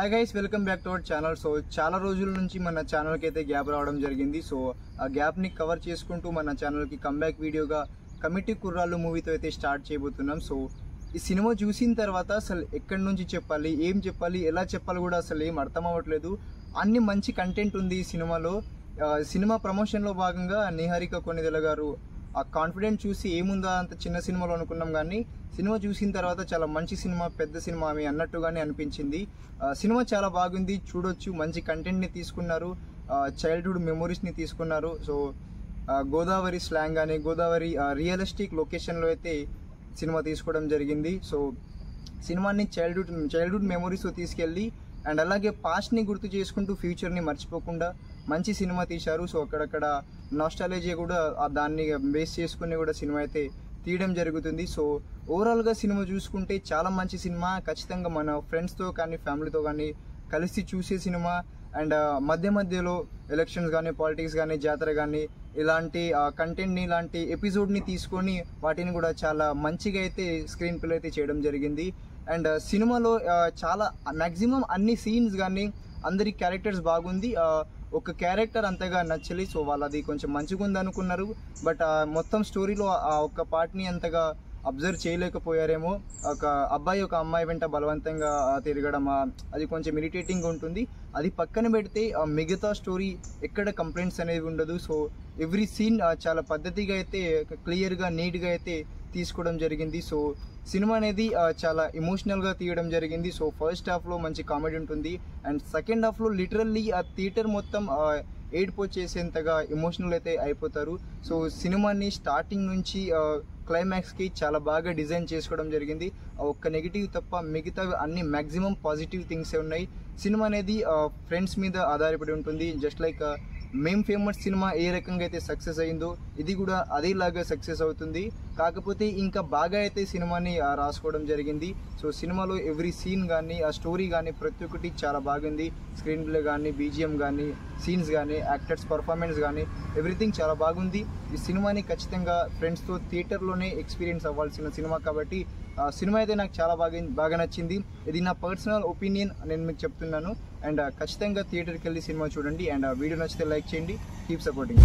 Hi guys, welcome back to our channel. So చాలా రోజుల నుంచి మన ఛానల్కి అయితే గ్యాప్ రావడం జరిగింది. సో ఆ గ్యాప్ని కవర్ చేసుకుంటూ మన ఛానల్కి కమ్బ్యాక్ వీడియోగా కమిటీ కుర్రాళ్ళు మూవీతో అయితే స్టార్ట్ చేయబోతున్నాం. సో ఈ సినిమా చూసిన తర్వాత అసలు ఎక్కడి నుంచి చెప్పాలి, ఏం చెప్పాలి, ఎలా చెప్పాలి కూడా అసలు ఏం అర్థం అవ్వట్లేదు. అన్ని మంచి కంటెంట్ ఉంది ఈ సినిమాలో. సినిమా ప్రమోషన్లో భాగంగా నిహారిక కొణిదెల గారు ఆ కాన్ఫిడెంట్ చూసి ఏముందా అంత చిన్న సినిమాలో అనుకున్నాం, కానీ సినిమా చూసిన తర్వాత చాలా మంచి సినిమా, పెద్ద సినిమా అని అన్నట్టుగానే అనిపించింది. సినిమా చాలా బాగుంది, చూడొచ్చు. మంచి కంటెంట్ని తీసుకున్నారు, చైల్డ్హుడ్ మెమొరీస్ని తీసుకున్నారు. సో గోదావరి స్లాంగ్ కానీ గోదావరి రియలిస్టిక్ లొకేషన్లో అయితే సినిమా తీసుకోవడం జరిగింది. సో సినిమాని చైల్డ్హుడ్ మెమొరీస్ తీసుకెళ్ళి అండ్ అలాగే పాస్ట్ని గుర్తు చేసుకుంటూ ఫ్యూచర్ని మర్చిపోకుండా మంచి సినిమా తీశారు. సో అక్కడక్కడ నాస్టాలజీ కూడా దాన్ని బేస్ చేసుకుని కూడా సినిమా అయితే తీయడం జరుగుతుంది. సో ఓవరాల్గా సినిమా చూసుకుంటే చాలా మంచి సినిమా. ఖచ్చితంగా మన ఫ్రెండ్స్తో కానీ ఫ్యామిలీతో కానీ కలిసి చూసే సినిమా. అండ్ మధ్యలో ఎలక్షన్స్ కానీ పాలిటిక్స్ కానీ జాతర కానీ ఇలాంటి కంటెంట్ని, ఇలాంటి ఎపిసోడ్ని తీసుకొని వాటిని కూడా చాలా మంచిగా అయితే స్క్రీన్ ప్లే అయితే చేయడం జరిగింది. అండ్ సినిమాలో చాలా మ్యాక్సిమం అన్ని సీన్స్ కానీ అందరి క్యారెక్టర్స్ బాగుంది. ఒక క్యారెక్టర్ అంతగా నచ్చలి, సో వాళ్ళది కొంచెం మంచిగా ఉంది అనుకున్నారు. బట్ మొత్తం స్టోరీలో ఆ ఒక్క పార్ట్ని అంతగా అబ్జర్వ్ చేయలేకపోయారేమో. ఒక అబ్బాయి ఒక అమ్మాయి వెంట బలవంతంగా తిరగడం అది కొంచెం ఇరిటేటింగ్ ఉంటుంది. అది పక్కన పెడితే మిగతా స్టోరీ ఎక్కడ కంప్లైంట్స్ అనేవి ఉండదు. సో ఎవ్రీ సీన్ చాలా పద్ధతిగా అయితే క్లియర్గా నీట్గా అయితే తీసుకోవడం జరిగింది. సో సినిమా అనేది చాలా ఎమోషనల్గా తీయడం జరిగింది. సో ఫస్ట్ హాఫ్లో మంచి కామెడీ ఉంటుంది అండ్ సెకండ్ హాఫ్లో లిటరల్లీ ఆ థియేటర్ మొత్తం ఏడుపు వచ్చేసేంతగా ఎమోషనల్ అయితే అయిపోతారు. సో సినిమాని స్టార్టింగ్ నుంచి క్లైమాక్స్కి చాలా బాగా డిజైన్ చేసుకోవడం జరిగింది. ఒక్క నెగిటివ్ తప్ప మిగతా అన్ని మ్యాక్సిమం పాజిటివ్ థింగ్సే ఉన్నాయి. సినిమా అనేది ఫ్రెండ్స్ మీద ఆధారపడి ఉంటుంది. జస్ట్ లైక్ మేమ్ ఫేమస్ సినిమా ఏ రకంగా అయితే సక్సెస్ అయిందో ఇది కూడా అదేలాగా సక్సెస్ అవుతుంది. కాకపోతే ఇంకా బాగా అయితే సినిమాని రాసుకోవడం జరిగింది. సో సినిమాలో ఎవ్రీ సీన్ కానీ ఆ స్టోరీ కానీ ప్రతి ఒక్కటి చాలా బాగుంది. స్క్రీన్ ప్లే కానీ బీజిఎం కానీ సీన్స్ కానీ యాక్టర్స్ పర్ఫార్మెన్స్ కానీ ఎవ్రీథింగ్ చాలా బాగుంది. ఈ సినిమాని ఖచ్చితంగా ఫ్రెండ్స్తో థియేటర్లోనే ఎక్స్పీరియన్స్ అవ్వాల్సిన సినిమా కాబట్టి సినిమా అయితే నాకు చాలా బాగా నచ్చింది. ఇది నా పర్సనల్ ఒపీనియన్, నేను మీకు చెప్తున్నాను. అండ్ ఖచ్చితంగా థియేటర్కి వెళ్ళి సినిమా చూడండి. అండ్ వీడియో నచ్చితే లైక్ చేయండి. Keep supporting.